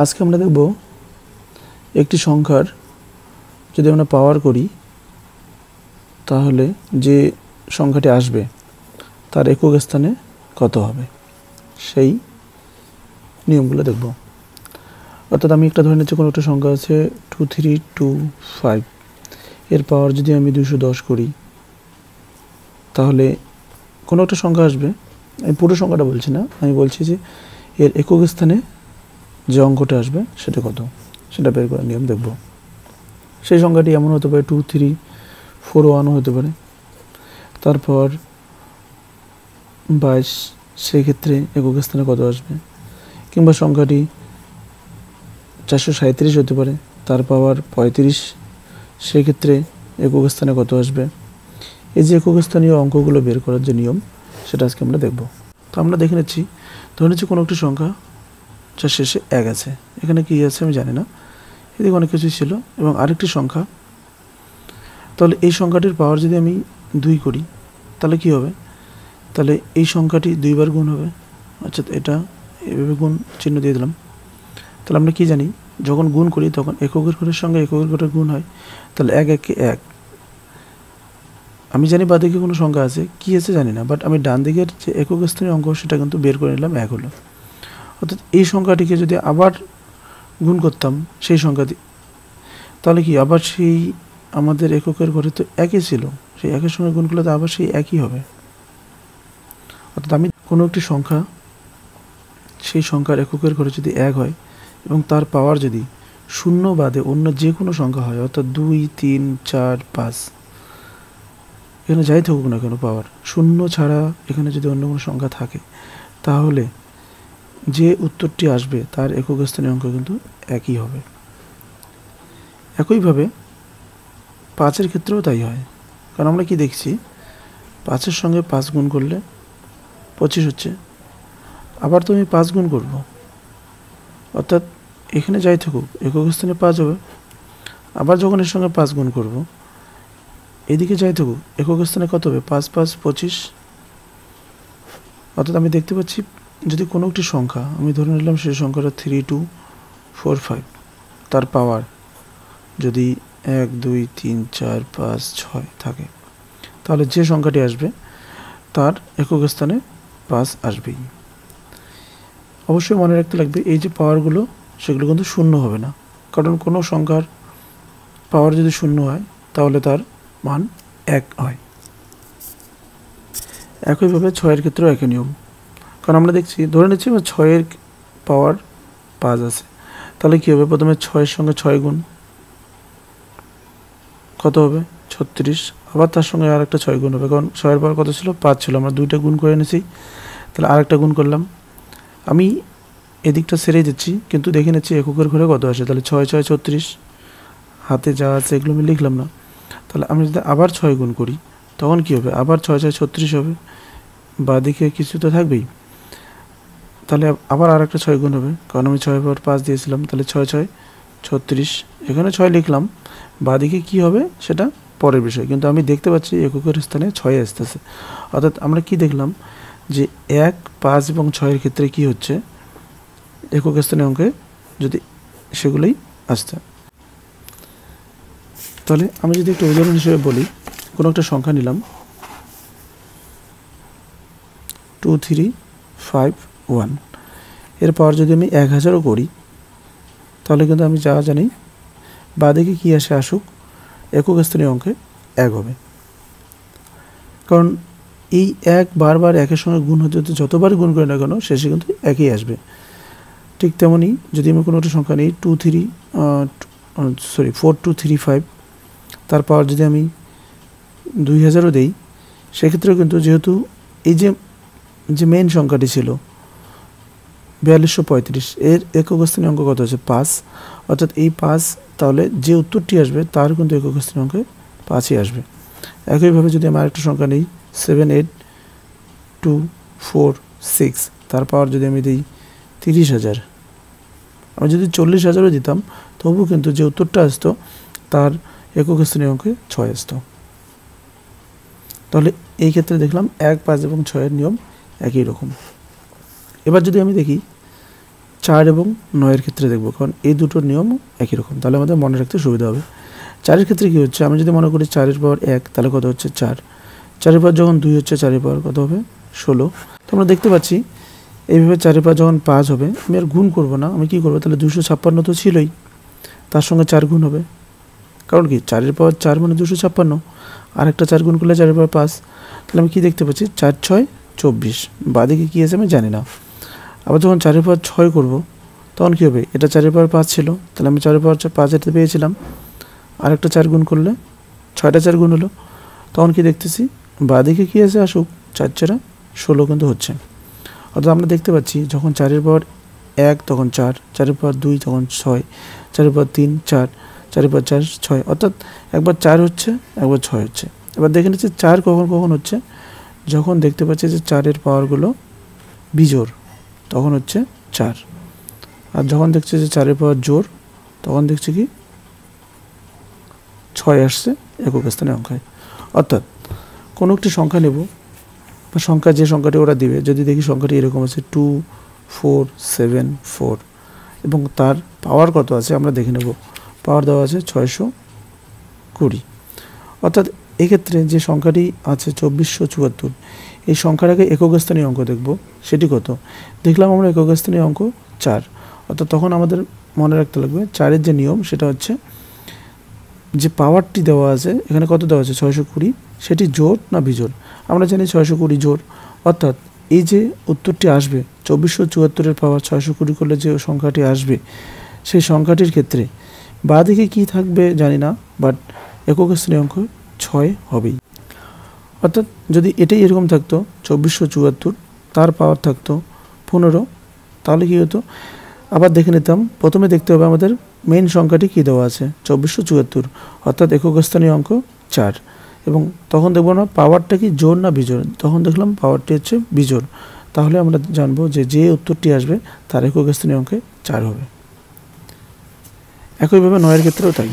আজকে আমরা দেখব একটি সংখ্যার যদি আমরা পাওয়ার করি তাহলে যে সংখ্যাটি আসবে তার একক স্থানে কত হবে সেই নিয়মগুলো দেখব। অর্থাৎ আমি একটা ধরে নিচ্ছি কোনো একটা সংখ্যা আছে 2325, এর পাওয়ার যদি আমি 210 করি তাহলে কোনো একটা সংখ্যা আসবে। আমি পুরো সংখ্যাটা বলছি না, আমি বলছি যে এর একক স্থানে যে অঙ্কটা আসবে সেটা কত, সেটা বের করার নিয়ম দেখব। সেই সংখ্যাটি এমন হতে পারে 2341 হতে পারে, তারপর 22, সেই ক্ষেত্রে একক স্থানে কত আসবে, কিংবা সংখ্যাটি 437 হতে পারে, তার পাওয়ার 35, সেই ক্ষেত্রে একক স্থানে কত আসবে। এই যে একক স্থানীয় অঙ্কগুলো বের করার যে নিয়ম সেটা আজকে আমরা দেখব। তো আমরা দেখে নিচ্ছি, ধরে নিচ্ছি কোনো একটি সংখ্যা যার শেষে 1 আছে, এখানে কি আছে আমি জানি না, এদিকে অনেক কিছু ছিল, এবং আরেকটি সংখ্যা। তাহলে এই সংখ্যাটির পাওয়ার যদি আমি 2 করি তাহলে কি হবে, তাহলে এই সংখ্যাটি 2 বার গুণ হবে। আচ্ছা, এটা এভাবে গুণ চিহ্ন দিয়ে দিলাম। তাহলে আমরা কি জানি, যখন গুণ করি তখন এককের ঘরের সঙ্গে এককের ঘরের গুণ হয়, তাহলে 1 1 1। আমি জানি বাঁদিকে কোনো সংখ্যা আছে, কি আছে জানি না, বাট আমি ডান দিকের যে একক স্থানীয় অঙ্ক সেটা কিন্তু বের করে নিলাম, 1 হলো। অর্থাৎ এই সংখ্যাটিকে যদি আবার গুণ করতাম সেই সংখ্যাটি, তাহলে কি আবার সেই আমাদের এককের ঘরে তো 1ই ছিল, সেই 1-এর সঙ্গে গুণ করলে তো আবার সেই 1ই হবে। অর্থাৎ আমি কোনো একটি সংখ্যা, সেই সংখ্যার এককের ঘরে যদি 1 হয় এবং তার পাওয়ার যদি 0 বাদে অন্য যে কোনো সংখ্যা হয়, অর্থাৎ 2 3 4 5, এখানে যাই থাকুক না কেন পাওয়ার 0 ছাড়া এখানে যদি অন্য কোনো সংখ্যা থাকে, তাহলে যে উত্তরটি আসবে তার একক স্থানীয় অঙ্ক কিন্তু একই হবে। একইভাবে 5-এর ক্ষেত্রেও তাই হয়, কারণ আমরা কি দেখছি, 5-এর সঙ্গে 5 গুণ করলে 25 হচ্ছে, আবার তো আমি 5 গুণ করব, অর্থাৎ এখানে যাই থাকুক একক স্থানে 5 হবে। আবার যখন এর সঙ্গে 5 গুণ করব, এদিকে যাই থাকুক একক স্থানে কত হবে, 5 5 25। অর্থাৎ আমি দেখতে পাচ্ছি, যদি কোনো একটি সংখ্যা আমি ধরে নিলাম সেই সংখ্যাটা 3245, তার পাওয়ার যদি 1 2 3 4 5 6 থাকে, তাহলে যে সংখ্যাটি আসবে তার একক স্থানে 5 আসবেই। অবশ্যই মনে রাখতে লাগবে, এই যে পাওয়ারগুলো সেগুলো কিন্তু শূন্য হবে না, কারণ কোনো সংখ্যার পাওয়ার যদি 0 হয় তাহলে তার মান 1 হয়। একইভাবে 6-এর ক্ষেত্রেও একই নিয়ম, কারণ আমরা দেখছি, ধরে নিচ্ছি 6-এর পাওয়ার 5 আছে, তাহলে কী হবে, প্রথমে 6-এর সঙ্গে 6 গুণ কত হবে 36, আবার তার সঙ্গে আর একটা 6 গুণ হবে, কারণ 6-এর পাওয়ার কত ছিল, 5 ছিল, আমরা 2টা গুণ করে এনেছি, তাহলে আরেকটা গুণ করলাম। আমি এদিকটা ছেড়েই দিচ্ছি, কিন্তু দেখে নিচ্ছি এককের ঘরে কত আসে, তাহলে 6 6 36, হাতে যা আছে এগুলো আমি লিখলাম না। তাহলে আমি যদি আবার 6 গুণ করি তখন কি হবে, আবার 6 6 36 হবে, বাঁদিকে কিছু তো থাকবেই, তাহলে আবার আর একটা 6 গুণ হবে, কারণ আমি 6 পর 5 দিয়েছিলাম, তাহলে 6 6 36, এখানে 6 লিখলাম, বাঁদিকে কি হবে সেটা পরের বিষয়, কিন্তু আমি দেখতে পাচ্ছি এককের স্থানে 6 আসতেছে। অর্থাৎ আমরা কি দেখলাম, যে 1 5 এবং 6-এর ক্ষেত্রে কি হচ্ছে, একক স্থানীয় অঙ্কে যদি সেগুলোই আসছে। তাহলে আমি যদি একটা উদাহরণ হিসেবে বলি, কোনো একটা সংখ্যা নিলাম 2351, এর পাওয়ার যদি আমি 1000ও করি, তাহলে কিন্তু আমি যা জানি বাঁদিকে কি আসে আসুক, একক স্থানীয় অঙ্কে 1 হবে, কারণ এই 1 বারবার 1-এর সঙ্গে গুণ হতে হতে যতবার গুণ করে না কেন শেষে কিন্তু 1ই আসবে। ঠিক তেমনই যদি আমি কোনো একটা সংখ্যা নিই 4235, তার পাওয়ার যদি আমি 2000ও দেই, সেক্ষেত্রেও কিন্তু যেহেতু এই যে মেইন সংখ্যাটি ছিল 4235, এর একক স্থানীয় অঙ্ক কত আছে, 5, অর্থাৎ এই 5, তাহলে যে উত্তরটি আসবে তার কিন্তু একক স্থানীয় অঙ্কে 5ই আসবে। একইভাবে যদি আমি আরেকটা সংখ্যা নিই 78246, তার পাওয়ার যদি আমি দিই 30,000, আমি যদি 40,000ও দিতাম তবুও কিন্তু যে উত্তরটা আসতো তার একক স্থানীয় অঙ্কে 6 আসতো। তাহলে এই ক্ষেত্রে দেখলাম 1 5 এবং 6-এর নিয়ম একই রকম। এবার যদি আমি দেখি 4 এবং 9 এর ক্ষেত্রে দেখব, কারণ এই দুটোর নিয়ম একই রকম, তাহলে আমাদের মনে রাখতে সুবিধা হবে। 4 এর ক্ষেত্রে কী হচ্ছে, আমি যদি মনে করি 4 এর পাওয়ার 1, তাহলে কত হচ্ছে 4, 4 এর পাওয়ার যখন 2 হচ্ছে 4 এর পাওয়ার কত হবে 16। তো আমরা দেখতে পাচ্ছি এইভাবে 4 এর পাওয়ার যখন 5 হবে, আমি আর গুণ করব না, আমি কী করবো, তাহলে 256 তো ছিলই, তার সঙ্গে 4 গুণ হবে, কারণ কি 4 এর পাওয়ার 4 মানে 256, আর একটা 4 গুণ করলে 4 এর পাওয়ার 5, তাহলে আমি কী দেখতে পাচ্ছি 4 6 24, বাদিকে কী আছে আমি জানি না। আবার যখন 4 এর পাওয়ার 6 করবো তখন কী হবে, এটা 4 এর পাওয়ার 5 ছিল, তাহলে আমি 4 এর পাওয়ার 5 এটা পেয়েছিলাম, আর একটা 4 গুণ করলে 6টা 4 গুণ হলো, তখন কি দেখতেছি বাদিকে কী আছে আসুক, 4 4 16 কিন্তু হচ্ছে। অর্থাৎ আমরা দেখতে পাচ্ছি যখন 4 এর পাওয়ার 1 তখন 4, 4 এর পাওয়ার 2 তখন 6, 4 এর পাওয়ার 3 4, 4 এর পাওয়ার 4 6, অর্থাৎ একবার 4 হচ্ছে একবার 6 হচ্ছে। এবার দেখে নিচ্ছি 4 কখন কখন হচ্ছে, যখন দেখতে পাচ্ছি যে 4 এর পাওয়ারগুলো বিজোড় তখন হচ্ছে 4, আর যখন দেখছি যে 4 এর পাওয়ার জোড় তখন দেখছি কি 6 আসছে একক স্থানে অঙ্কায়। অর্থাৎ কোনো একটি সংখ্যা নেব বা সংখ্যা যে সংখ্যাটি ওরা দিবে, যদি দেখি সংখ্যাটি এরকম আছে 2 4 7 4 এবং তার পাওয়ার কত আছে আমরা দেখে নেব, পাওয়ার দেওয়া আছে 620। অর্থাৎ এক্ষেত্রে যে সংখ্যাটি আছে 2474, এই সংখ্যাটাকে একক স্থানীয় অঙ্ক দেখব, সেটি কত, দেখলাম আমরা একক স্থানীয় অঙ্ক 4, অর্থাৎ তখন আমাদের মনে রাখতে লাগবে 4-এর যে নিয়ম সেটা হচ্ছে যে পাওয়ারটি দেওয়া আছে এখানে কত দেওয়া আছে 620, সেটি জোড় না বিজোড়, আমরা জানি 620 জোড়, অর্থাৎ এই যে উত্তরটি আসবে 2474-এর পাওয়ার 620 করলে যে সংখ্যাটি আসবে সেই সংখ্যাটির ক্ষেত্রে বাঁদিকে কী থাকবে জানি না, বাট একক স্থানীয় অঙ্ক 6 হবেই। অর্থাৎ যদি এটাই এরকম থাকতো 2474, তার পাওয়ার থাকতো 15, তাহলে কী হতো, আবার দেখে নিতাম, প্রথমে দেখতে হবে আমাদের মেইন সংখ্যাটি কী দেওয়া আছে 2474, অর্থাৎ একক স্থানীয় অঙ্ক 4, এবং তখন দেখব না পাওয়ারটা কি জোড় না বিজোড়, তখন দেখলাম পাওয়ারটি হচ্ছে বিজোড়, তাহলে আমরা জানবো যে যে উত্তরটি আসবে তার একক স্থানীয় অঙ্কে 4 হবে। একইভাবে 9-এর ক্ষেত্রেও তাই,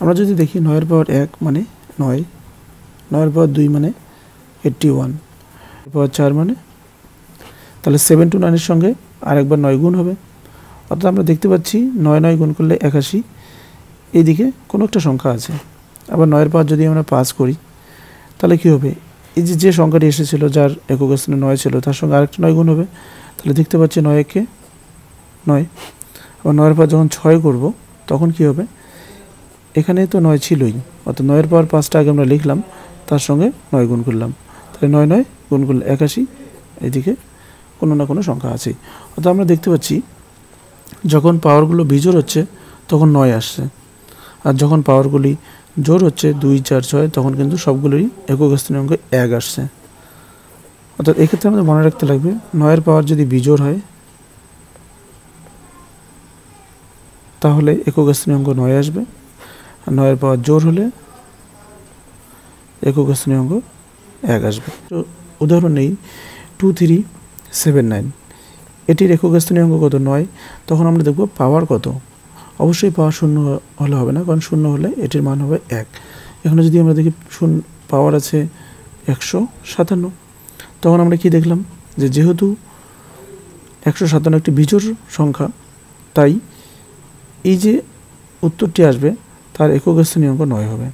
আমরা যদি দেখি 9-এর পাওয়ার 1 মানে 9, 9-এর পাওয়ার 2 মানে 81, এর পাওয়ার 4 মানে, তাহলে 7 to 9-এর সঙ্গে আরেকবার 9 গুণ হবে, অর্থাৎ আমরা দেখতে পাচ্ছি 9 9 গুণ করলে 81, এইদিকে কোনো একটা সংখ্যা আছে। আবার 9-এর পাওয়ার যদি আমরা 5 করি তাহলে কী হবে, এই যে যে সংখ্যাটি এসেছিল যার একক স্থানে 9 ছিল তার সঙ্গে আরেকটা 9 গুণ হবে, তাহলে দেখতে পাচ্ছি 9 একে 9, আবার 9-এর পাওয়ার যখন 6 করব তখন কি হবে, এখানে তো 9 ছিলই, অর্থাৎ 9-এর পাওয়ার 5টা আগে আমরা লিখলাম, তার সঙ্গে 9 গুণ করলাম, তাহলে 9 9 গুণ করলে 81, এদিকে কোনো না কোনো সংখ্যা আছেই। অর্থাৎ আমরা দেখতে পাচ্ছি যখন পাওয়ারগুলো বিজোড় হচ্ছে তখন 9 আসছে, আর যখন পাওয়ারগুলি জোড় হচ্ছে 2 4 6 তখন কিন্তু সবগুলোই একক স্থানীয় অঙ্ক 1 আসছে। অর্থাৎ এক্ষেত্রে আমাদের মনে রাখতে লাগবে 9-এর পাওয়ার যদি বিজোড় হয় তাহলে একক স্থানীয় অঙ্ক 9 আসবে, আর 9-এর পাওয়ার জোড় হলে একক স্থানীয় অঙ্ক 1 আসবে। তো উদাহরণ নেই 2 3 7 9, এটির একক স্থানীয় অঙ্ক কত 9, তখন আমরা দেখব পাওয়ার কত, অবশ্যই পাওয়ার 0 হলে হবে না, কারণ 0 হলে এটির মান হবে 1। এখানে যদি আমরা দেখি পাওয়ার আছে 157, তখন আমরা কি দেখলাম যে যেহেতু 157 একটি বিজোড় সংখ্যা, তাই এই যে উত্তরটি আসবে তার একক স্থানীয় অঙ্ক 9 হবে।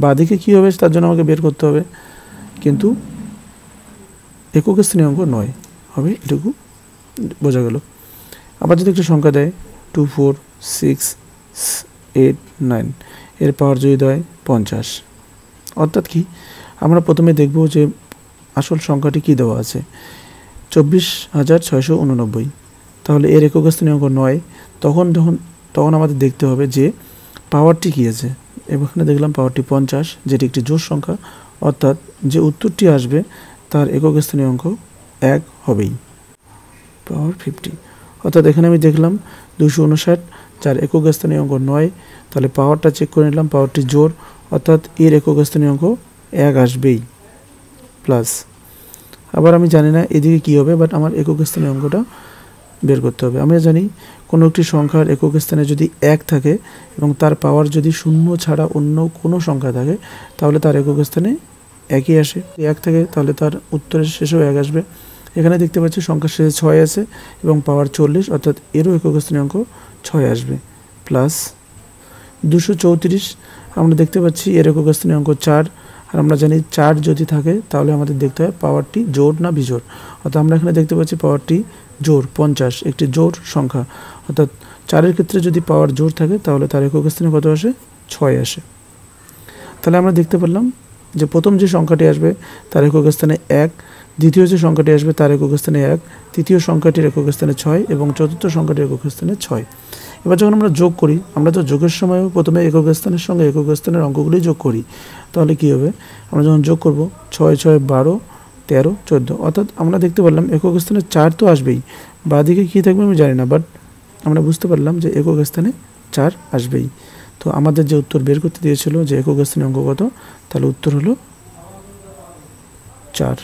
বাঁদিকে কী হবে তার জন্য আমাকে বের করতে হবে, কিন্তু একক স্থানীয় অঙ্ক 9 হবে, এটুকু বোঝা গেল। আবার যদি একটা সংখ্যা দেয় 2 4 6 8 9, এর পাওয়ার যদি দেয় 50, অর্থাৎ কি আমরা প্রথমে দেখব যে আসল সংখ্যাটি কি দেওয়া আছে 24,689, তাহলে এর একক স্থানীয় অঙ্ক 9, তখন আমাদের দেখতে হবে যে পাওয়ারটি কী আছে, এখানে দেখলাম পাওয়ারটি 50, যেটি একটি জোড় সংখ্যা, অর্থাৎ যে উত্তরটি আসবে তার একক স্থানীয় অঙ্ক 1 হবেই, পাওয়ার 50। অর্থাৎ এখানে আমি দেখলাম 259, যার একক স্থানীয় অঙ্ক 9, তাহলে পাওয়ারটা চেক করে নিলাম, পাওয়ারটি জোড়, অর্থাৎ এর একক স্থানীয় অঙ্ক 1 আসবেই, প্লাস আবার আমি জানি না এদিকে কী হবে, বাট আমার একক স্থানীয় অঙ্কটা বের করতে হবে। আমরা জানি কোনো একটি সংখ্যার একক স্থানে যদি 1 থাকে এবং তার পাওয়ার যদি 0 ছাড়া অন্য কোনো সংখ্যা থাকে তাহলে তার একক স্থানে 1ই আসে, 1 থাকে তাহলে তার উত্তরের শেষেও 1 আসবে, এখানে দেখতে পাচ্ছি সংখ্যার শেষে 6 আছে এবং পাওয়ার 40, অর্থাৎ এরও একক স্থানীয় অঙ্ক 6 আসবে। প্লাস 234 আমরা দেখতে পাচ্ছি এর একক স্থানীয় অঙ্ক 4, আর আমরা জানি 4 যদি থাকে তাহলে আমাদের দেখতে হয় পাওয়ারটি জোড় না বিজোড়, অর্থাৎ আমরা এখানে দেখতে পাচ্ছি পাওয়ারটি জোড় 50, একটি জোড় সংখ্যা, অর্থাৎ 4-এর ক্ষেত্রে যদি পাওয়ার জোড় থাকে তাহলে তার একক স্থানে কত আসে? 6 আসে। তাহলে আমরা দেখতে পারলাম যে প্রথম যে সংখ্যাটি আসবে তার একক স্থানে 1, দ্বিতীয় যে সংখ্যাটি আসবে তার একক স্থানে 1, তৃতীয় সংখ্যাটির একক স্থানে 6 এবং চতুর্থ সংখ্যাটির একক স্থানে 6। এবার যখন আমরা যোগ করি, আমরা তো যোগের সময়ও প্রথমে একক স্থানের সঙ্গে একক স্থানের অঙ্কগুলি যোগ করি, তাহলে কী হবে? আমরা যখন যোগ করব 6 6 12 13 14, অর্থাৎ আমরা দেখতে পারলাম একক স্থানে 4 তো আসবেই, বাঁদিকে কী থাকবে আমি জানি না, বাট আমরা বুঝতে পারলাম যে একক স্থানে 4 আসবেই। তো আমাদের যে উত্তর বের করতে দিয়েছিল যে একক স্থানে অঙ্ক কত, তাহলে উত্তর হলো 4।